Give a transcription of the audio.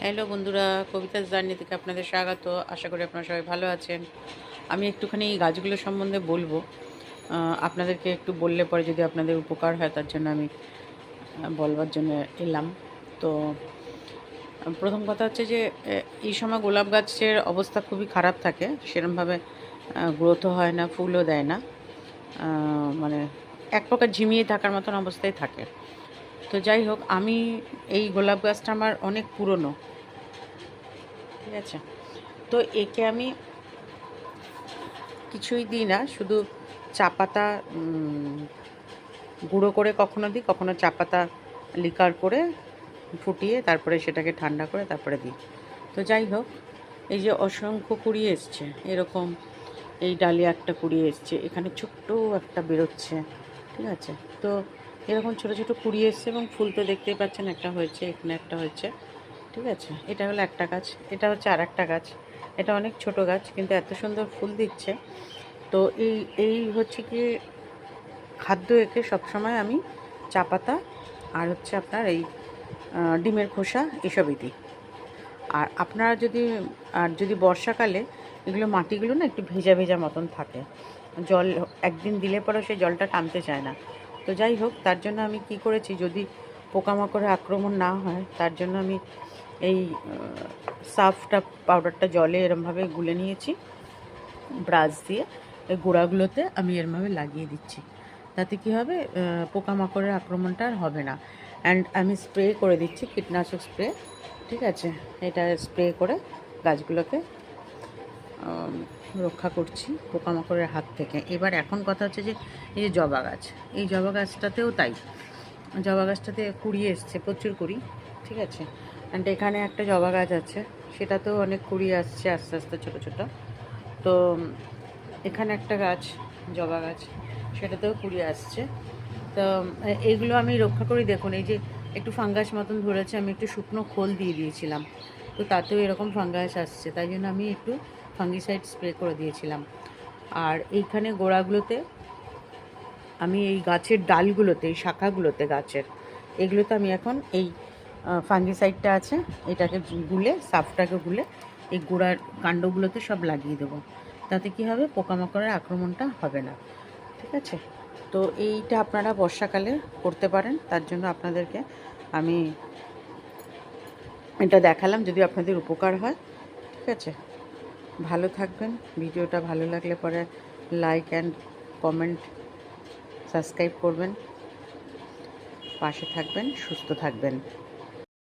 Hello বন্ধুরা, কবিতার journey থেকে আপনাদের স্বাগত। আশা করি আপনারা সবাই ভালো আছেন। আমি একটুখানি এই গাছগুলো সম্বন্ধে বলবো। আপনাদেরকে একটু বললে পরে যদি আপনাদের উপকার হয়, তার জন্য আমি বলবার জন্য এলাম। তো প্রথম কথা হচ্ছে যে এই সময় গোলাপ গাছের অবস্থা খুবই খারাপ থাকে, সেরকমভাবে গ্রোথও হয় না, ফুলও দেয় না, মানে এক প্রকার ঝিমিয়ে থাকার মতন অবস্থায় থাকে। তো যাই হোক, আমি এই গোলাপ গাছটা আমার অনেক পুরনো, ঠিক আছে। তো একে আমি কিছুই দিই না, শুধু চা পাতা গুঁড়ো করে কখনো দিই, কখনো চা পাতা লিকার করে ফুটিয়ে তারপরে সেটাকে ঠান্ডা করে তারপরে দিই। তো যাই হোক, এই যে অসংখ্য কুড়ি এসছে এরকম, এই ডালিয়া একটা কুড়ি এসছে, এখানে ছোট্ট একটা বেরোচ্ছে, ঠিক আছে। তো এরকম ছোটো ছোটো কুড়ি এসছে এবং ফুল তো দেখতেই পাচ্ছেন, একটা হয়েছে, এখানে একটা হয়েছে, ঠিক আছে। এটা হলো একটা গাছ, এটা হচ্ছে আর একটা গাছ। এটা অনেক ছোট গাছ কিন্তু এত সুন্দর ফুল দিচ্ছে। তো এই এই হচ্ছে কি খাদ্য, একে সবসময় আমি চা পাতা আর হচ্ছে আপনার এই ডিমের খোসা এসবই দিই। আর আপনারা যদি বর্ষাকালে এগুলো মাটিগুলো না একটু ভেজা ভেজা মতন থাকে, জল একদিন দিলে পরেও সেই জলটা টানতে চায় না। তো যাই হোক, তার জন্য আমি কি করেছি, যদি পোকামাকড়ের আক্রমণ না হয় তার জন্য আমি এই সাফটা পাউডারটা জলে এরমভাবে গুলে নিয়েছি ব্রাশ দিয়ে, এই গোড়াগুলোতে আমি এরমভাবে লাগিয়ে দিচ্ছি। তাতে কী হবে, পোকামাকড়ের আক্রমণটা আর হবে না। অ্যান্ড আমি স্প্রে করে দিচ্ছি, কীটনাশক স্প্রে, ঠিক আছে। এটা স্প্রে করে গাছগুলোকে রক্ষা করছি পোকামাকড়ের হাত থেকে। এবার এখন কথা হচ্ছে যে এই যে জবা গাছ, এই জবা গাছটাতেও তাই। জবা গাছটাতে কুড়ি এসছে, প্রচুর কুড়ি, ঠিক আছে। অ্যান্ড এখানে একটা জবা গাছ আছে, সেটাতেও অনেক কুড়ি আসছে আস্তে আস্তে ছোটো ছোটো। তো এখানে একটা গাছ, জবা গাছ, সেটাতেও কুড়ি আসছে। তো এইগুলো আমি রক্ষা করি। দেখুন, এই যে একটু ফাঙ্গাস মতন ধরেছে, আমি একটু শুকনো খোল দিয়ে দিয়েছিলাম, তো তাতেও এরকম ফাঙ্গাস আসছে, তাই জন্য আমি একটু ফাঙ্গিসাইড স্প্রে করে দিয়েছিলাম। আর এইখানে গোড়াগুলোতে আমি এই গাছের ডালগুলোতে, এই শাখাগুলোতে গাছের, এগুলোতে আমি এখন এই ফাঙ্গিসাইডটা আছে, এটাকে গুলে, সাফটাকে গুলে এই গোড়ার কাণ্ডগুলোতে সব লাগিয়ে দেবো। তাতে কী হবে, পোকামাকড়ের আক্রমণটা হবে না, ঠিক আছে। তো এইটা আপনারা বর্ষাকালে করতে পারেন, তার জন্য আপনাদেরকে আমি এটা দেখালাম, যদি আপনাদের উপকার হয়, ঠিক আছে। ভালো থাকবেন। ভিডিওটা ভালো লাগলে পরে লাইক অ্যান্ড কমেন্ট, সাবস্ক্রাইব করবেন, পাশে থাকবেন, সুস্থ থাকবেন।